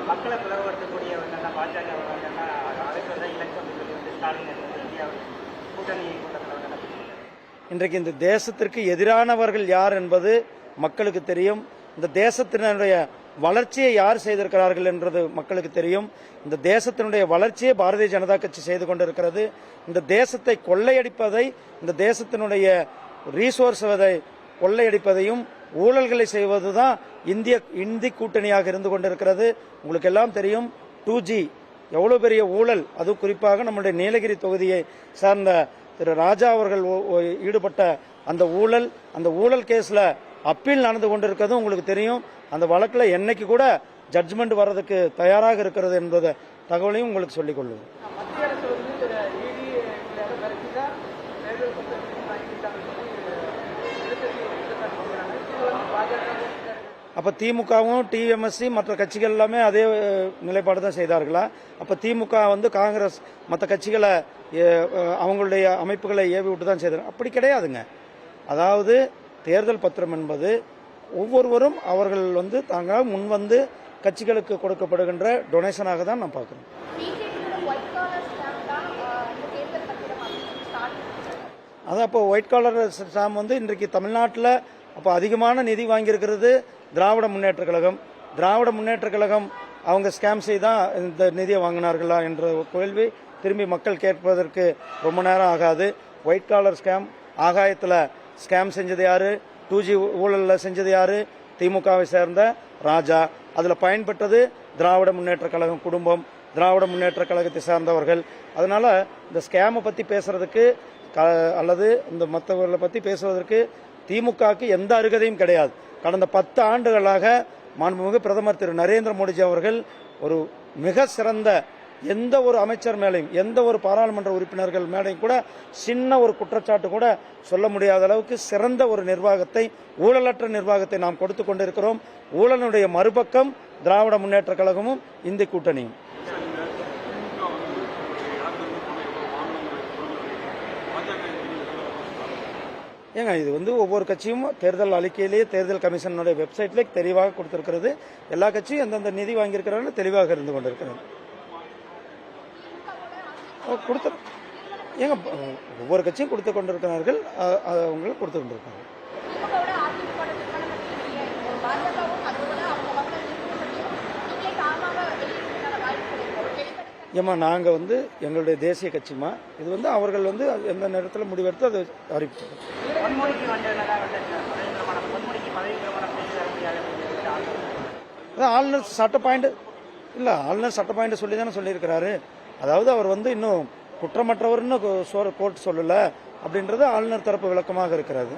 மக்களை பிளவுபடுத்தக்கூடியவர்கள் பாஜக அழைப்பதை இலக்கம் வந்து ஸ்டாலின் இந்தியாவில் கூட்டணி கூட்டத்தில் இன்றைக்கு இந்த தேசத்திற்கு எதிரானவர்கள் யார் என்பது மக்களுக்கு தெரியும். இந்த தேசத்தினுடைய வளர்ச்சியை யார் செய்திருக்கிறார்கள் என்றது மக்களுக்கு தெரியும். இந்த தேசத்தினுடைய வளர்ச்சியை பாரதிய ஜனதா கட்சி செய்து கொண்டிருக்கிறது. இந்த தேசத்தை கொள்ளையடிப்பதை, இந்த தேசத்தினுடைய ரீசோர்ஸை கொள்ளையடிப்பதையும் ஊழல்களை செய்வதுதான் இந்தி கூட்டணியாக இருந்து கொண்டிருக்கிறது. உங்களுக்கு எல்லாம் தெரியும் 2G எவ்வளவு பெரிய ஊழல், அது குறிப்பாக நம்முடைய நீலகிரி தொகுதியை சார்ந்த திரு ராஜா அவர்கள் ஈடுபட்ட அந்த ஊழல் கேஸ்ல அப்பீல் நடந்து கொண்டிருக்கிறது உங்களுக்கு தெரியும். அந்த வழக்கில் என்னைக்கு கூட ஜட்ஜ்மெண்ட் வர்றதுக்கு தயாராக இருக்கிறது என்பதை தகவலையும் உங்களுக்கு சொல்லிக் கொள்ளுவேன். அப்ப திமுகவும் டிஎம்எஸ்சி மற்ற கட்சிகள் எல்லாமே அதே நிலைப்பாடு தான் செய்தார்களா? அப்ப திமுக வந்து காங்கிரஸ் மற்ற கட்சிகளை அவங்களுடைய அமைப்புகளை ஏவி விட்டு தான் செய்தார்கள்? அப்படி கிடையாதுங்க. அதாவது தேர்தல் பத்திரம் என்பது ஒவ்வொருவரும் அவர்கள் வந்து தாங்கள் முன்வந்து கட்சிகளுக்கு கொடுக்கப்படுகின்ற டொனேஷனாக தான் நான் பார்க்கிறேன். அதான் அப்போ ஒயிட் காலர் ஸ்டாம்ப் வந்து இன்றைக்கு தமிழ்நாட்டில் அப்போ அதிகமான நிதி வாங்கியிருக்கிறது திராவிட முன்னேற்ற கழகம். திராவிட முன்னேற்ற கழகம் அவங்க ஸ்கேம் செய்தான் இந்த நிதியை வாங்கினார்களா என்ற கேள்வி திரும்பி மக்கள் கேட்பதற்கு ரொம்ப நேரம் ஆகாது. ஒயிட் காலர் ஸ்கேம், ஆகாயத்தில் ஸ்கேம் செஞ்சது யாரு? 2G ஊழலில் செஞ்சது யாரு? திமுகவை சேர்ந்த ராஜா. அதில் பயன்பெற்றது திராவிட முன்னேற்ற கழகம் குடும்பம், திராவிட முன்னேற்ற கழகத்தை சார்ந்தவர்கள். அதனால இந்த ஸ்கேமை பற்றி பேசுறதுக்கு அல்லது இந்த மற்றவர்களை பற்றி பேசுவதற்கு திமுகவுக்கு எந்த அருகதையும் கிடையாது. கடந்த 10 ஆண்டுகளாக மாண்புமிகு பிரதமர் திரு நரேந்திர மோடிஜி அவர்கள் ஒரு மிக சிறந்த எந்த ஒரு அமைச்சர் மேலையும் எந்த ஒரு பாராளுமன்ற உறுப்பினர்கள் மேலையும் கூட சின்ன ஒரு குற்றச்சாட்டு கூட சொல்ல முடியாத அளவுக்கு சிறந்த ஒரு நிர்வாகத்தை, ஊழலற்ற நிர்வாகத்தை நாம் கொடுத்து கொண்டிருக்கிறோம். ஊழலுடைய மறுபக்கம் திராவிட முன்னேற்ற கழகமும் இந்தி கூட்டணியும். ஏங்க இது வந்து ஒவ்வொரு கட்சியும் தேர்தல் அறிக்கையிலேயே தேர்தல் கமிஷனுடைய வெப்சைட்ல தெளிவாக கொடுத்திருக்கிறது. எல்லா கட்சியும் எந்தெந்த நிதி வாங்கியிருக்கிறார்கள் தெளிவாக இருந்து கொண்டிருக்கிறது. ஏங்க ஒவ்வொரு கட்சியும் கொடுத்து கொண்டிருக்கிறார்கள், அவங்களும் கொடுத்து கொண்டிருக்காங்க. ஏமா நாங்கள் வந்து எங்களுடைய தேசிய கட்சிமா, இது வந்து அவர்கள் வந்து எந்த நேரத்தில் முடிவெடுத்து அதை அறிவிப்பாங்க. ஆளுநர் சட்ட பாயிண்ட் இல்லை, ஆளுநர் சட்ட பாயிண்ட் சொல்லி தானே சொல்லியிருக்கிறாரு. அதாவது அவர் வந்து இன்னும் குற்றமற்றவர்னு கோர்ட் சொல்லல அப்படின்றது ஆளுநர் தரப்பு விளக்கமாக இருக்கிறது.